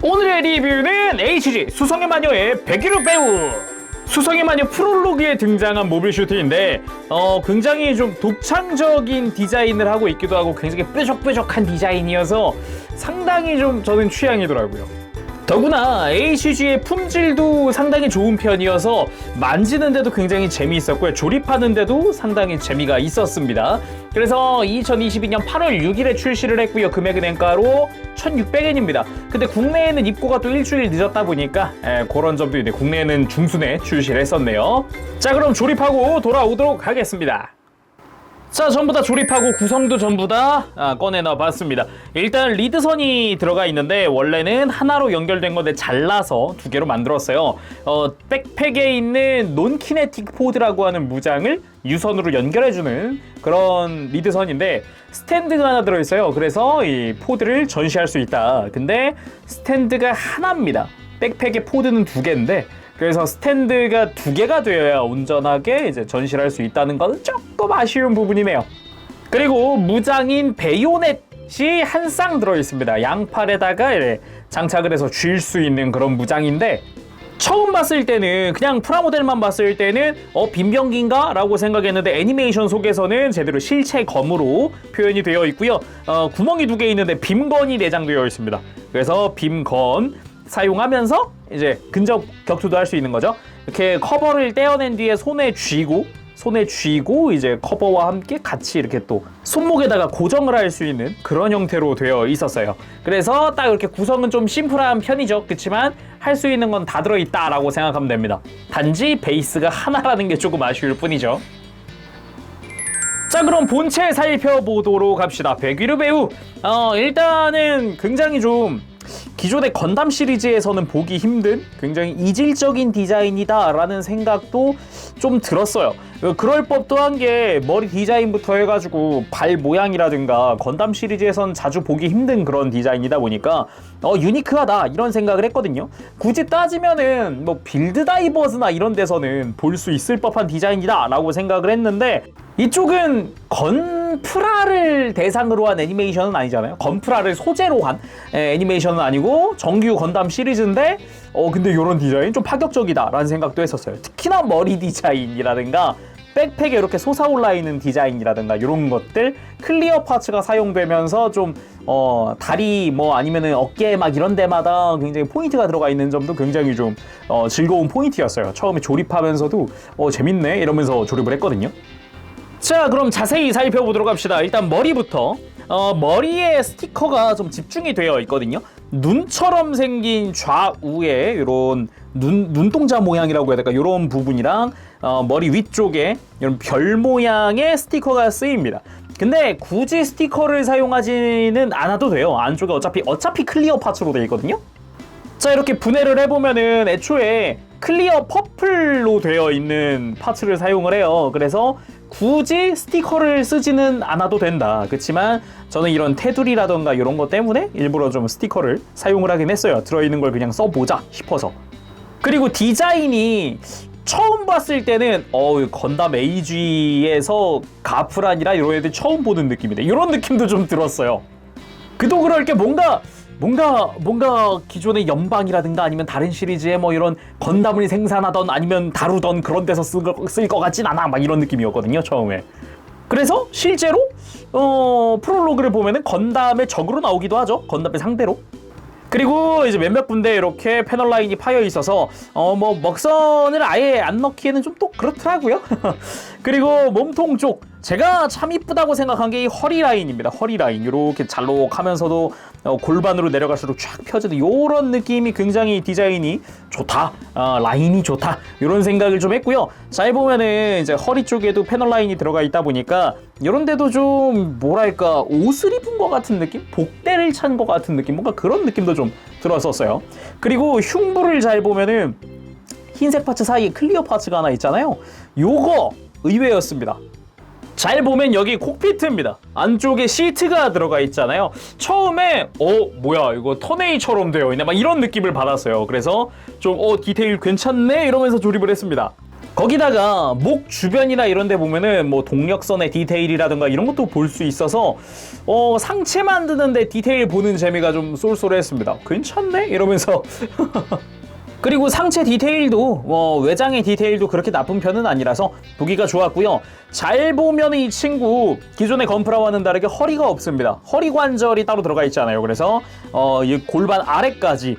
오늘의 리뷰는 HG 수성의 마녀의 백일우 배우. 수성의 마녀 프롤로그에 등장한 모빌 슈트인데 굉장히 좀 독창적인 디자인을 하고 있기도 하고 굉장히 뾰족뾰족한 디자인이어서 상당히 좀 저는 취향이더라고요. 더구나 HG의 품질도 상당히 좋은 편이어서 만지는데도 굉장히 재미있었고요. 조립하는데도 상당히 재미가 있었습니다. 그래서 2022년 8월 6일에 출시를 했고요. 금액은 엔가로 1,600엔입니다. 근데 국내에는 입고가 또 일주일 늦었다 보니까 그런 점도 있네. 국내에는 중순에 출시를 했었네요. 자, 그럼 조립하고 돌아오도록 하겠습니다. 자, 전부 다 조립하고 구성도 전부 다 꺼내놔 봤습니다. 일단 리드선이 들어가 있는데 원래는 하나로 연결된 건데 잘라서 두 개로 만들었어요. 백팩에 있는 논키네틱 포드라고 하는 무장을 유선으로 연결해주는 그런 리드선인데 스탠드가 하나 들어있어요. 그래서 이 포드를 전시할 수 있다. 근데 스탠드가 하나입니다. 백팩에 포드는 두 개인데 그래서 스탠드가 두 개가 되어야 온전하게 이제 전시를 할 수 있다는 건 조금 아쉬운 부분이네요. 그리고 무장인 베요넷이 한 쌍 들어있습니다. 양팔에다가 장착을 해서 쥘 수 있는 그런 무장인데 처음 봤을 때는 그냥 프라모델만 봤을 때는 빈병기인가? 라고 생각했는데 애니메이션 속에서는 제대로 실체 검으로 표현이 되어 있고요. 구멍이 두 개 있는데 빔건이 내장되어 있습니다. 그래서 빔건 사용하면서 이제 근접 격투도 할 수 있는 거죠. 이렇게 커버를 떼어낸 뒤에 손에 쥐고 이제 커버와 함께 같이 이렇게 또 손목에다가 고정을 할 수 있는 그런 형태로 되어 있었어요. 그래서 딱 이렇게 구성은 좀 심플한 편이죠. 그렇지만 할 수 있는 건 다 들어있다라고 생각하면 됩니다. 단지 베이스가 하나라는 게 조금 아쉬울 뿐이죠. 자, 그럼 본체 살펴보도록 합시다. 백일우 배우 일단은 굉장히 좀 기존의 건담 시리즈에서는 보기 힘든 굉장히 이질적인 디자인이다 라는 생각도 좀 들었어요. 그럴 법도 한 게 머리 디자인부터 해가지고 발 모양이라든가 건담 시리즈에선 자주 보기 힘든 그런 디자인이다 보니까 유니크하다 이런 생각을 했거든요. 굳이 따지면은 뭐 빌드 다이버즈나 이런 데서는 볼 수 있을 법한 디자인이다 라고 생각을 했는데 이쪽은 건프라를 대상으로 한 애니메이션은 아니잖아요. 건프라를 소재로 한 애니메이션은 아니고 정규 건담 시리즈인데 근데 이런 디자인 좀 파격적이다라는 생각도 했었어요. 특히나 머리 디자인이라든가 백팩에 이렇게 솟아올라 있는 디자인이라든가 이런 것들 클리어 파츠가 사용되면서 좀 다리 뭐 아니면은 어깨 막 이런 데마다 굉장히 포인트가 들어가 있는 점도 굉장히 좀 즐거운 포인트였어요. 처음에 조립하면서도 재밌네 이러면서 조립을 했거든요. 자, 그럼 자세히 살펴보도록 합시다. 일단 머리부터 머리에 스티커가 좀 집중이 되어 있거든요. 눈처럼 생긴 좌우에 이런 눈동자 모양이라고 해야 될까? 이런 부분이랑 머리 위쪽에 이런 별 모양의 스티커가 쓰입니다. 근데 굳이 스티커를 사용하지는 않아도 돼요. 안쪽에 어차피 클리어 파츠로 되어 있거든요. 자, 이렇게 분해를 해보면은 애초에 클리어 퍼플로 되어 있는 파츠를 사용을 해요. 그래서 굳이 스티커를 쓰지는 않아도 된다. 그렇지만 저는 이런 테두리라던가 이런 것 때문에 일부러 좀 스티커를 사용을 하긴 했어요. 들어있는 걸 그냥 써보자 싶어서. 그리고 디자인이 처음 봤을 때는 건담 AG에서 가프란이라 이런 애들 처음 보는 느낌인데 이런 느낌도 좀 들었어요. 그도 그럴 게 뭔가 기존의 연방이라든가 아니면 다른 시리즈에 뭐 이런 건담을 생산하던 아니면 다루던 그런 데서 쓸 것 같진 않아 막 이런 느낌이었거든요 처음에. 그래서 실제로 프롤로그를 보면은 건담의 적으로 나오기도 하죠. 건담의 상대로. 그리고 이제 몇몇 군데 이렇게 패널 라인이 파여 있어서 뭐 먹선을 아예 안 넣기에는 좀 또 그렇더라고요. 그리고 몸통 쪽 제가 참 이쁘다고 생각한 게 이 허리 라인입니다. 허리 라인 이렇게 잘록하면서도 골반으로 내려갈수록 쫙 펴지는 이런 느낌이 굉장히 디자인이 좋다, 라인이 좋다 이런 생각을 좀 했고요. 잘 보면은 이제 허리 쪽에도 패널 라인이 들어가 있다 보니까 이런 데도 좀 뭐랄까 옷을 입은 것 같은 느낌, 복대를 찬 것 같은 느낌, 뭔가 그런 느낌도 좀 들었었어요. 그리고 흉부를 잘 보면은 흰색 파츠 사이에 클리어 파츠가 하나 있잖아요. 요거 의외였습니다. 잘 보면 여기 콕피트입니다. 안쪽에 시트가 들어가 있잖아요. 처음에 뭐야 이거 턴에이처럼 되어 있네 막 이런 느낌을 받았어요. 그래서 좀 디테일 괜찮네 이러면서 조립을 했습니다. 거기다가 목 주변이나 이런 데 보면은 뭐 동력선의 디테일이라든가 이런 것도 볼 수 있어서 상체 만드는데 디테일 보는 재미가 좀 쏠쏠했습니다. 괜찮네? 이러면서 그리고 상체 디테일도 외장의 디테일도 그렇게 나쁜 편은 아니라서 보기가 좋았고요. 잘 보면 이 친구 기존의 건프라와는 다르게 허리가 없습니다. 허리 관절이 따로 들어가 있잖아요. 그래서 이 골반 아래까지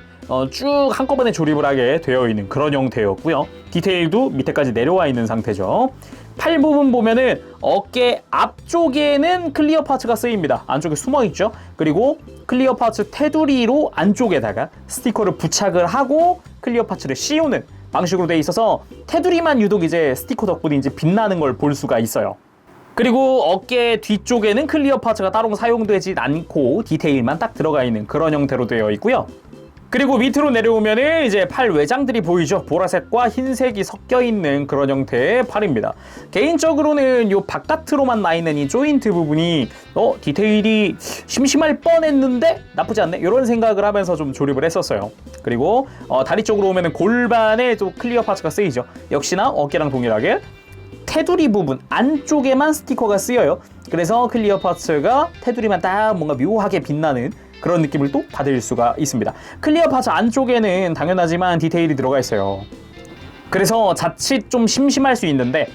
쭉 한꺼번에 조립을 하게 되어 있는 그런 형태였고요. 디테일도 밑에까지 내려와 있는 상태죠. 팔 부분 보면은 어깨 앞쪽에는 클리어 파츠가 쓰입니다. 안쪽에 숨어 있죠. 그리고 클리어 파츠 테두리로 안쪽에다가 스티커를 부착을 하고 클리어 파츠를 씌우는 방식으로 되어 있어서 테두리만 유독 이제 스티커 덕분에 이제 빛나는 걸 볼 수가 있어요. 그리고 어깨 뒤쪽에는 클리어 파츠가 따로 사용되지 않고 디테일만 딱 들어가 있는 그런 형태로 되어 있고요. 그리고 밑으로 내려오면은 이제 팔 외장들이 보이죠. 보라색과 흰색이 섞여 있는 그런 형태의 팔입니다. 개인적으로는 요 바깥으로만 나 있는 이 조인트 부분이 디테일이 심심할 뻔했는데 나쁘지 않네 이런 생각을 하면서 좀 조립을 했었어요. 그리고 다리 쪽으로 오면은 골반에 또 클리어 파츠가 쓰이죠. 역시나 어깨랑 동일하게 테두리 부분 안쪽에만 스티커가 쓰여요. 그래서 클리어 파츠가 테두리만 딱 뭔가 묘하게 빛나는 그런 느낌을 또 받을 수가 있습니다. 클리어 파츠 안쪽에는 당연하지만 디테일이 들어가 있어요. 그래서 자칫 좀 심심할 수 있는데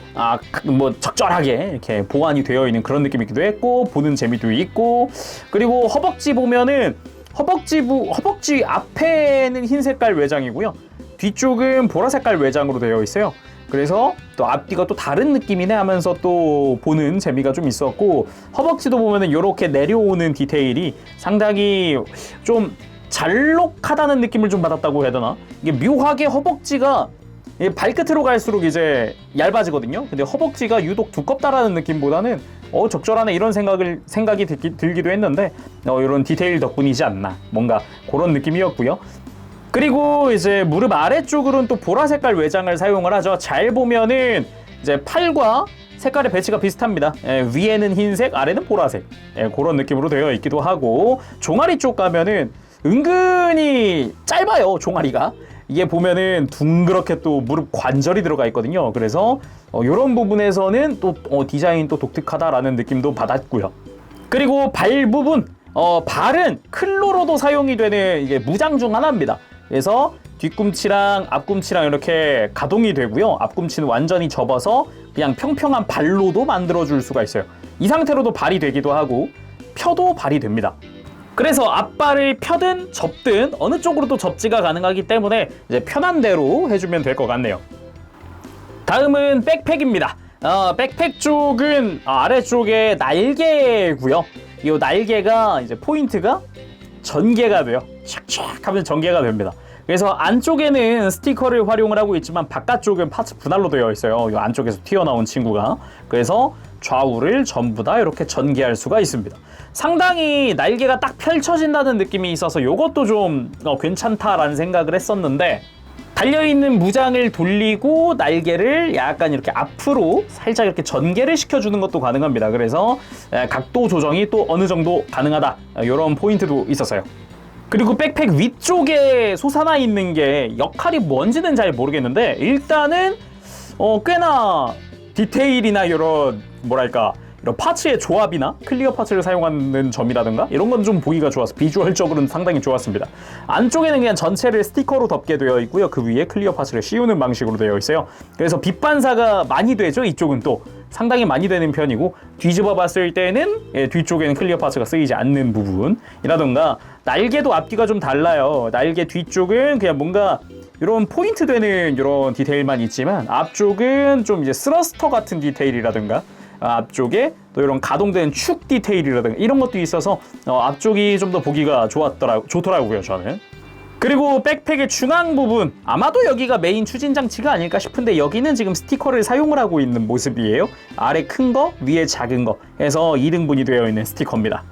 뭐 적절하게 이렇게 보완이 되어 있는 그런 느낌이기도 했고 보는 재미도 있고 그리고 허벅지 보면은 허벅지 앞에는 흰 색깔 외장이고요. 뒤쪽은 보라 색깔 외장으로 되어 있어요. 그래서 또 앞뒤가 또 다른 느낌이네 하면서 또 보는 재미가 좀 있었고 허벅지도 보면은 이렇게 내려오는 디테일이 상당히 좀 잘록하다는 느낌을 좀 받았다고 해야 되나? 이게 묘하게 허벅지가 발끝으로 갈수록 이제 얇아지거든요. 근데 허벅지가 유독 두껍다라는 느낌보다는 적절하네 이런 생각이 들기도 했는데 이런 디테일 덕분이지 않나 뭔가 그런 느낌이었고요. 그리고 이제 무릎 아래쪽으로는 또 보라 색깔 외장을 사용을 하죠. 잘 보면은 이제 팔과 색깔의 배치가 비슷합니다. 위에는 흰색, 아래는 보라색. 그런 느낌으로 되어 있기도 하고 종아리 쪽 가면은 은근히 짧아요, 종아리가. 이게 보면은 둥그렇게 또 무릎 관절이 들어가 있거든요. 그래서 이런 부분에서는 또 디자인 또 독특하다라는 느낌도 받았고요. 그리고 발 부분, 발은 클로로도 사용이 되는 이게 무장 중 하나입니다. 그래서 뒤꿈치랑 앞꿈치랑 이렇게 가동이 되고요. 앞꿈치는 완전히 접어서 그냥 평평한 발로도 만들어줄 수가 있어요. 이 상태로도 발이 되기도 하고 펴도 발이 됩니다. 그래서 앞발을 펴든 접든 어느 쪽으로도 접지가 가능하기 때문에 이제 편한 대로 해주면 될 것 같네요. 다음은 백팩입니다. 백팩 쪽은 아래쪽에 날개고요. 이 날개가 이제 포인트가 전개가 돼요. 촥촥 하면 전개가 됩니다. 그래서 안쪽에는 스티커를 활용을 하고 있지만 바깥쪽은 파츠 분할로 되어 있어요. 이 안쪽에서 튀어나온 친구가. 그래서 좌우를 전부 다 이렇게 전개할 수가 있습니다. 상당히 날개가 딱 펼쳐진다는 느낌이 있어서 이것도 좀 괜찮다라는 생각을 했었는데 달려있는 무장을 돌리고 날개를 약간 이렇게 앞으로 살짝 이렇게 전개를 시켜주는 것도 가능합니다. 그래서 각도 조정이 또 어느 정도 가능하다 이런 포인트도 있었어요. 그리고 백팩 위쪽에 솟아나 있는 게 역할이 뭔지는 잘 모르겠는데 일단은 꽤나 디테일이나 이런 뭐랄까 이런 파츠의 조합이나 클리어 파츠를 사용하는 점이라든가 이런 건 좀 보기가 좋아서 비주얼적으로는 상당히 좋았습니다. 안쪽에는 그냥 전체를 스티커로 덮게 되어 있고요. 그 위에 클리어 파츠를 씌우는 방식으로 되어 있어요. 그래서 빛 반사가 많이 되죠. 이쪽은 또 상당히 많이 되는 편이고 뒤집어 봤을 때는 뒤쪽에는 클리어 파츠가 쓰이지 않는 부분이라든가 날개도 앞뒤가 좀 달라요. 날개 뒤쪽은 그냥 뭔가 이런 포인트 되는 이런 디테일만 있지만 앞쪽은 좀 이제 스러스터 같은 디테일이라든가 앞쪽에 또 이런 가동된 축 디테일이라든가 이런 것도 있어서 앞쪽이 좀 더 보기가 좋더라고요 저는. 그리고 백팩의 중앙 부분 아마도 여기가 메인 추진 장치가 아닐까 싶은데 여기는 지금 스티커를 사용을 하고 있는 모습이에요. 아래 큰 거 위에 작은 거 해서 2등분이 되어 있는 스티커입니다.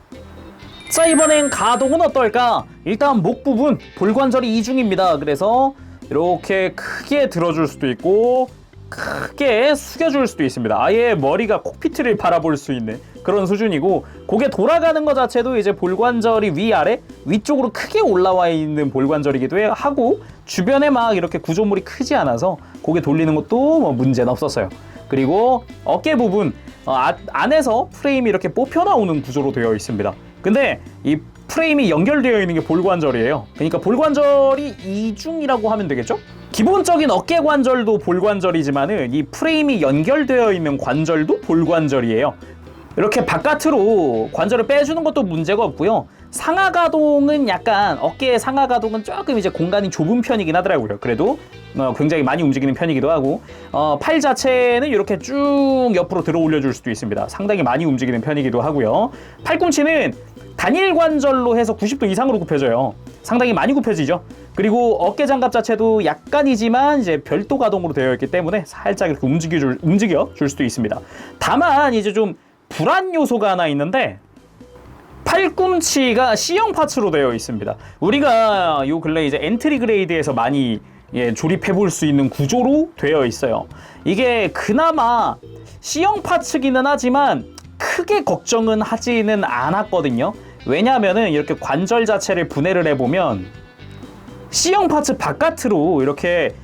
자 이번엔 가동은 어떨까? 일단 목 부분 볼관절이 이중입니다. 그래서 이렇게 크게 들어줄 수도 있고 크게 숙여줄 수도 있습니다. 아예 머리가 콕피트를 바라볼 수 있는 그런 수준이고, 고개 돌아가는 것 자체도 이제 볼관절이 위아래 위쪽으로 크게 올라와 있는 볼관절이기도 하고, 주변에 막 이렇게 구조물이 크지 않아서 고개 돌리는 것도 뭐 문제는 없었어요. 그리고 어깨 부분 안에서 프레임이 이렇게 뽑혀 나오는 구조로 되어 있습니다. 근데 이 프레임이 연결되어 있는 게 볼관절이에요. 그러니까 볼관절이 이중이라고 하면 되겠죠? 기본적인 어깨 관절도 볼관절이지만은 이 프레임이 연결되어 있는 관절도 볼관절이에요. 이렇게 바깥으로 관절을 빼주는 것도 문제가 없고요. 상하가동은 약간 어깨의 상하가동은 조금 이제 공간이 좁은 편이긴 하더라고요. 그래도 굉장히 많이 움직이는 편이기도 하고, 팔 자체는 이렇게 쭉 옆으로 들어 올려줄 수도 있습니다. 상당히 많이 움직이는 편이기도 하고요. 팔꿈치는 단일 관절로 해서 90도 이상으로 굽혀져요. 상당히 많이 굽혀지죠. 그리고 어깨 장갑 자체도 약간이지만 이제 별도 가동으로 되어 있기 때문에 살짝 이렇게 움직여 줄 수도 있습니다. 다만 이제 좀 불안 요소가 하나 있는데, 팔꿈치가 C형 파츠로 되어 있습니다. 우리가 요 근래 이제 엔트리 그레이드에서 많이 조립해 볼 수 있는 구조로 되어 있어요. 이게 그나마 C형 파츠기는 하지만 크게 걱정은 하지는 않았거든요. 왜냐하면은 이렇게 관절 자체를 분해를 해보면 C형 파츠 바깥으로 이렇게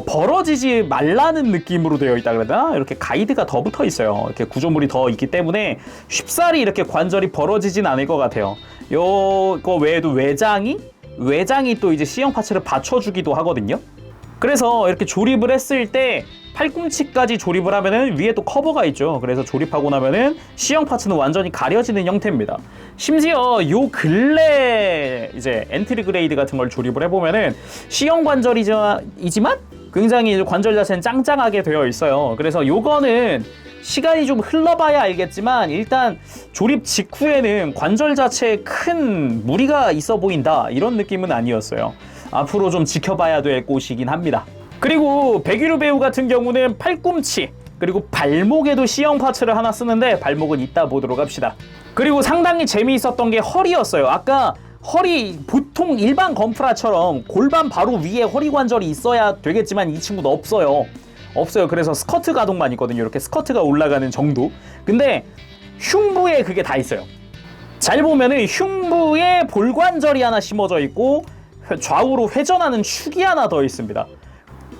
벌어지지 말라는 느낌으로 되어 있다 그래야 되나? 이렇게 가이드가 더 붙어 있어요. 이렇게 구조물이 더 있기 때문에 쉽사리 이렇게 관절이 벌어지진 않을 것 같아요. 요거 외에도 외장이 또 이제 C형 파츠를 받쳐주기도 하거든요. 그래서 이렇게 조립을 했을 때 팔꿈치까지 조립을 하면은 위에 또 커버가 있죠. 그래서 조립하고 나면은 C형 파츠는 완전히 가려지는 형태입니다. 심지어 요 근래 이제 엔트리 그레이드 같은 걸 조립을 해보면은 C형 관절이지만 굉장히 관절 자체는 짱짱하게 되어 있어요. 그래서 요거는 시간이 좀 흘러봐야 알겠지만 일단 조립 직후에는 관절 자체에 큰 무리가 있어 보인다 이런 느낌은 아니었어요. 앞으로 좀 지켜봐야 될 곳이긴 합니다. 그리고 백유류 배우 같은 경우는 팔꿈치 그리고 발목에도 C형 파츠를 하나 쓰는데 발목은 이따 보도록 합시다. 그리고 상당히 재미있었던 게 허리였어요. 아까 허리 보통 일반 건프라처럼 골반 바로 위에 허리 관절이 있어야 되겠지만 이 친구도 없어요. 그래서 스커트 가동만 있거든요. 이렇게 스커트가 올라가는 정도. 근데 흉부에 그게 다 있어요. 잘 보면은 흉부에 볼관절이 하나 심어져 있고 좌우로 회전하는 축이 하나 더 있습니다.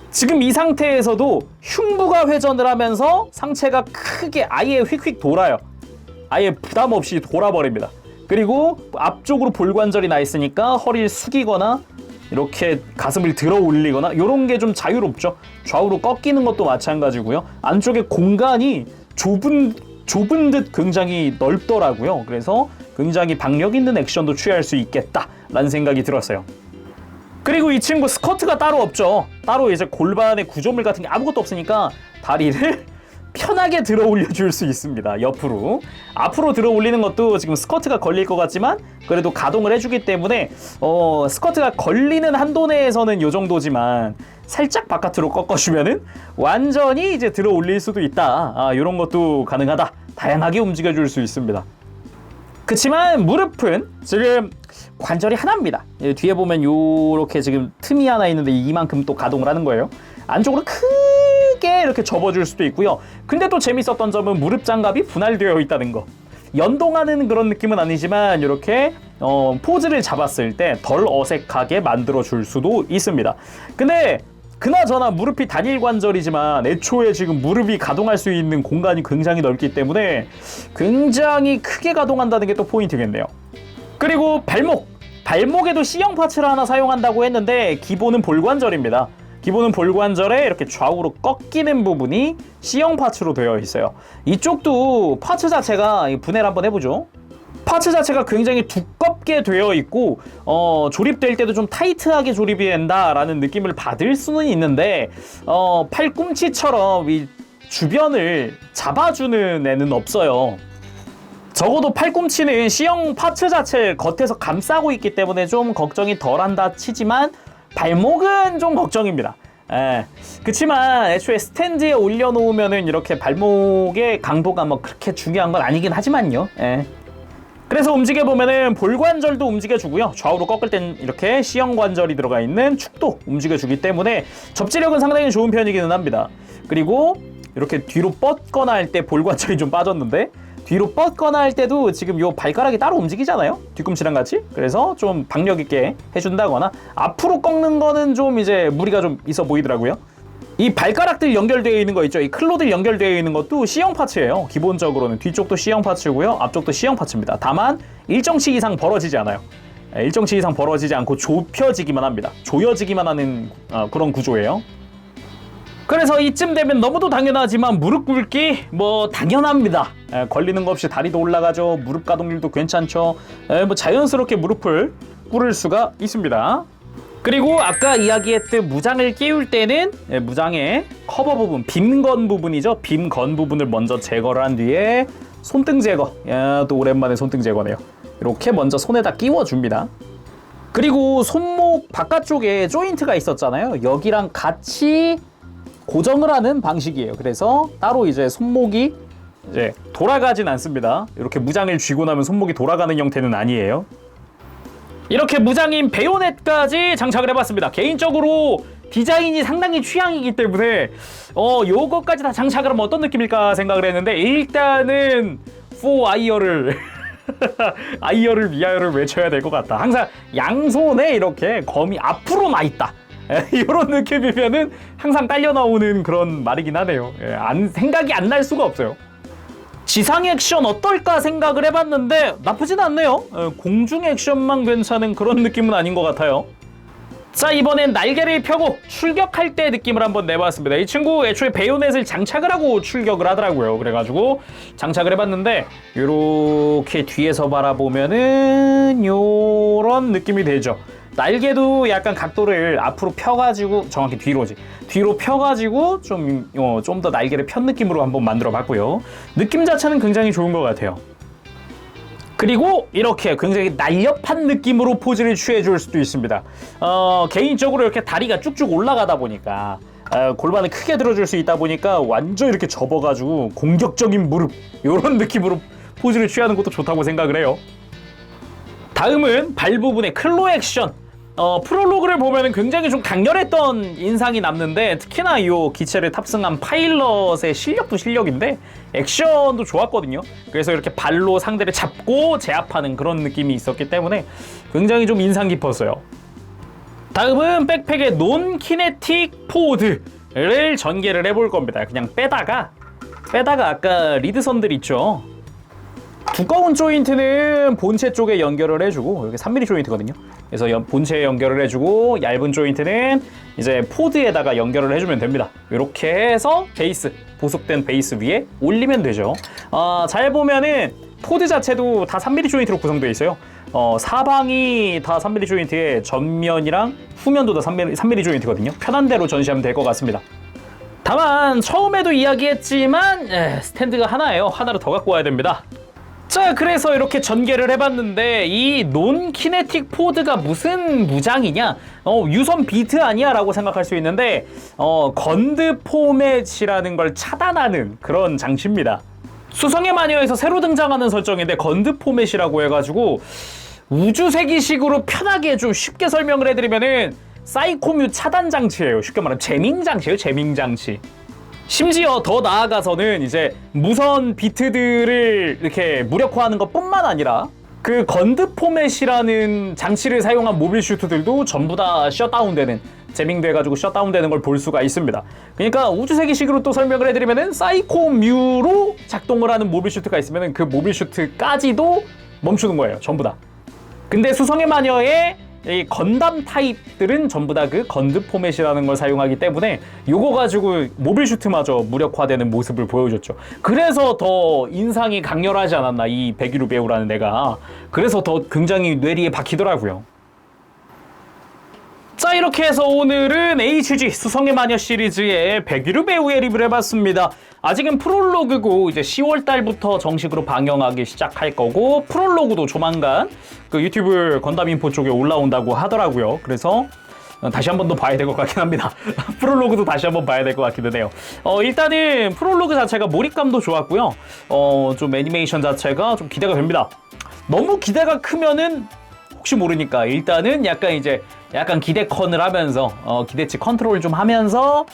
지금 이 상태에서도 흉부가 회전을 하면서 상체가 크게 아예 휙휙 돌아요. 아예 부담 없이 돌아버립니다. 그리고 앞쪽으로 볼관절이 나 있으니까 허리를 숙이거나 이렇게 가슴을 들어 올리거나 이런 게 좀 자유롭죠. 좌우로 꺾이는 것도 마찬가지고요. 안쪽에 공간이 좁은 듯 굉장히 넓더라고요. 그래서 굉장히 박력 있는 액션도 취할 수 있겠다라는 생각이 들었어요. 그리고 이 친구 스커트가 따로 없죠. 따로 이제 골반의 구조물 같은 게 아무것도 없으니까 다리를 편하게 들어 올려줄 수 있습니다. 옆으로. 앞으로 들어 올리는 것도 지금 스커트가 걸릴 것 같지만 그래도 가동을 해주기 때문에 스커트가 걸리는 한도 내에서는 이 정도지만 살짝 바깥으로 꺾어주면은 완전히 이제 들어 올릴 수도 있다. 이런 것도 가능하다. 다양하게 움직여줄 수 있습니다. 그치만 무릎은 지금 관절이 하나입니다. 뒤에 보면 요렇게 지금 틈이 하나 있는데 이만큼 또 가동을 하는 거예요. 안쪽으로 크게 이렇게 접어줄 수도 있고요. 근데 또 재밌었던 점은 무릎 장갑이 분할되어 있다는 거. 연동하는 그런 느낌은 아니지만 이렇게 포즈를 잡았을 때 덜 어색하게 만들어줄 수도 있습니다. 근데 그나저나 무릎이 단일 관절이지만 애초에 지금 무릎이 가동할 수 있는 공간이 굉장히 넓기 때문에 굉장히 크게 가동한다는 게 또 포인트겠네요. 그리고 발목에도 C형 파츠를 하나 사용한다고 했는데 기본은 볼관절입니다. 기본은 볼관절에 이렇게 좌우로 꺾이는 부분이 C형 파츠로 되어 있어요. 이쪽도 파츠 자체가 분해를 한번 해보죠. 파츠 자체가 굉장히 두껍게 되어 있고 조립될 때도 좀 타이트하게 조립이 된다라는 느낌을 받을 수는 있는데 팔꿈치처럼 이 주변을 잡아주는 애는 없어요. 적어도 팔꿈치는 C형 파츠 자체를 겉에서 감싸고 있기 때문에 좀 걱정이 덜한다 치지만 발목은 좀 걱정입니다. 그치만 애초에 스탠드에 올려놓으면은 이렇게 발목의 강도가 뭐 그렇게 중요한 건 아니긴 하지만요. 그래서 움직여보면은 볼관절도 움직여주고요. 좌우로 꺾을 땐 이렇게 C형 관절이 들어가 있는 축도 움직여주기 때문에 접지력은 상당히 좋은 편이기는 합니다. 그리고 이렇게 뒤로 뻗거나 할 때 볼관절이 좀 빠졌는데 뒤로 뻗거나 할 때도 지금 요 발가락이 따로 움직이잖아요. 뒤꿈치랑 같이. 그래서 좀 박력 있게 해준다거나 앞으로 꺾는 거는 좀 이제 무리가 좀 있어 보이더라고요. 이 발가락들 연결되어 있는 거 있죠. 이 클로들 연결되어 있는 것도 C형 파츠예요. 기본적으로는 뒤쪽도 C형 파츠고요. 앞쪽도 C형 파츠입니다. 다만 일정치 이상 벌어지지 않아요. 일정치 이상 벌어지지 않고 좁혀지기만 합니다. 조여지기만 하는 그런 구조예요. 그래서 이쯤 되면 너무도 당연하지만 무릎 꿇기 뭐 당연합니다. 걸리는 거 없이 다리도 올라가죠. 무릎 가동률도 괜찮죠. 뭐 자연스럽게 무릎을 꿇을 수가 있습니다. 그리고 아까 이야기했듯 무장을 끼울 때는 무장의 커버 부분, 빔건 부분이죠. 빔건 부분을 먼저 제거를 한 뒤에 손등 제거. 야, 또 오랜만에 손등 제거네요. 이렇게 먼저 손에다 끼워줍니다. 그리고 손목 바깥쪽에 조인트가 있었잖아요. 여기랑 같이 고정을 하는 방식이에요. 그래서 따로 이제 손목이 이제 돌아가진 않습니다. 이렇게 무장을 쥐고 나면 손목이 돌아가는 형태는 아니에요. 이렇게 무장인 베요넷까지 장착을 해봤습니다. 개인적으로 디자인이 상당히 취향이기 때문에 요거까지 다 장착을 하면 어떤 느낌일까 생각을 했는데 일단은 아이어를 아이어를 위하여를 외쳐야 될 것 같다. 항상 양손에 이렇게 검이 앞으로 나 있다. 이런 느낌이면은 항상 딸려 나오는 그런 말이긴 하네요. 생각이 안 날 수가 없어요. 지상 액션 어떨까 생각을 해봤는데 나쁘진 않네요. 공중 액션만 괜찮은 그런 느낌은 아닌 것 같아요. 자, 이번엔 날개를 펴고 출격할 때 느낌을 한번 내봤습니다. 이 친구 애초에 베요넷을 장착을 하고 출격을 하더라고요. 그래가지고 장착을 해봤는데 이렇게 뒤에서 바라보면은 요런 느낌이 되죠. 날개도 약간 각도를 앞으로 펴가지고 정확히 뒤로지. 뒤로 펴가지고 좀 더 날개를 편 느낌으로 한번 만들어봤고요. 느낌 자체는 굉장히 좋은 것 같아요. 그리고 이렇게 굉장히 날렵한 느낌으로 포즈를 취해줄 수도 있습니다. 개인적으로 이렇게 다리가 쭉쭉 올라가다 보니까 골반을 크게 들어줄 수 있다 보니까 완전 이렇게 접어가지고 공격적인 무릎 이런 느낌으로 포즈를 취하는 것도 좋다고 생각을 해요. 다음은 발 부분의 클로 액션. 프롤로그를 보면 굉장히 좀 강렬했던 인상이 남는데 특히나 이 기체를 탑승한 파일럿의 실력도 실력인데 액션도 좋았거든요. 그래서 이렇게 발로 상대를 잡고 제압하는 그런 느낌이 있었기 때문에 굉장히 좀 인상 깊었어요. 다음은 백팩의 논 키네틱 포드를 전개를 해볼 겁니다. 그냥 빼다가 아까 리드선들 있죠. 두꺼운 조인트는 본체 쪽에 연결을 해주고 여기 3mm 조인트거든요. 그래서 본체에 연결을 해주고 얇은 조인트는 이제 포드에다가 연결을 해주면 됩니다. 이렇게 해서 베이스, 보석된 베이스 위에 올리면 되죠. 잘 보면은 포드 자체도 다 3mm 조인트로 구성되어 있어요. 사방이 다 3mm 조인트에 전면이랑 후면도 다 3mm 조인트거든요. 편한 대로 전시하면 될 것 같습니다. 다만 처음에도 이야기했지만 스탠드가 하나예요. 하나를 더 갖고 와야 됩니다. 자, 그래서 이렇게 전개를 해봤는데 이 논 키네틱 포드가 무슨 무장이냐? 유선 비트 아니야? 라고 생각할 수 있는데 건드 포맷이라는 걸 차단하는 그런 장치입니다. 수성의 마녀에서 새로 등장하는 설정인데 건드 포맷이라고 해가지고 우주세기식으로 편하게 좀 쉽게 설명을 해드리면은 사이코뮤 차단 장치예요. 쉽게 말하면 재밍 장치예요. 재밍 장치. 심지어 더 나아가서는 이제 무선 비트들을 이렇게 무력화하는 것뿐만 아니라 그 건드 포맷이라는 장치를 사용한 모빌 슈트들도 전부 다 셧다운되는, 재밍돼가지고 셧다운되는 걸 볼 수가 있습니다. 그러니까 우주세기식으로 또 설명을 해드리면은 사이코뮤로 작동을 하는 모빌 슈트가 있으면은 그 모빌 슈트까지도 멈추는 거예요. 전부 다. 근데 수성의 마녀의 이 건담 타입들은 전부 다 그 건드 포맷이라는 걸 사용하기 때문에 요거 가지고 모빌 슈트마저 무력화되는 모습을 보여줬죠. 그래서 더 인상이 강렬하지 않았나, 이 백유루 배우라는 애가. 그래서 더 굉장히 뇌리에 박히더라고요. 자, 이렇게 해서 오늘은 HG 수성의 마녀 시리즈의 백유루 배우의 리뷰를 해봤습니다. 아직은 프롤로그고 이제 10월 달부터 정식으로 방영하기 시작할 거고, 프롤로그도 조만간 그 유튜브 건담 인포 쪽에 올라온다고 하더라고요. 그래서 다시 한 번 더 봐야 될 것 같긴 합니다. 프롤로그도 다시 한 번 봐야 될 것 같기도 해요. 일단은 프롤로그 자체가 몰입감도 좋았고요. 좀 애니메이션 자체가 좀 기대가 됩니다. 너무 기대가 크면은 혹시 모르니까 일단은 약간 기대컨을 하면서 기대치 컨트롤 좀 하면서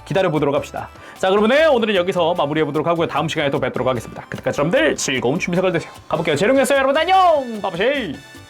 기다려보도록 합시다. 자, 그러면 오늘은 여기서 마무리해보도록 하고요. 다음 시간에 또 뵙도록 하겠습니다. 그때까지 여러분들 즐거운 취미 생활 되세요. 가볼게요. 재롱이었어요. 여러분 안녕! 바바쉐이!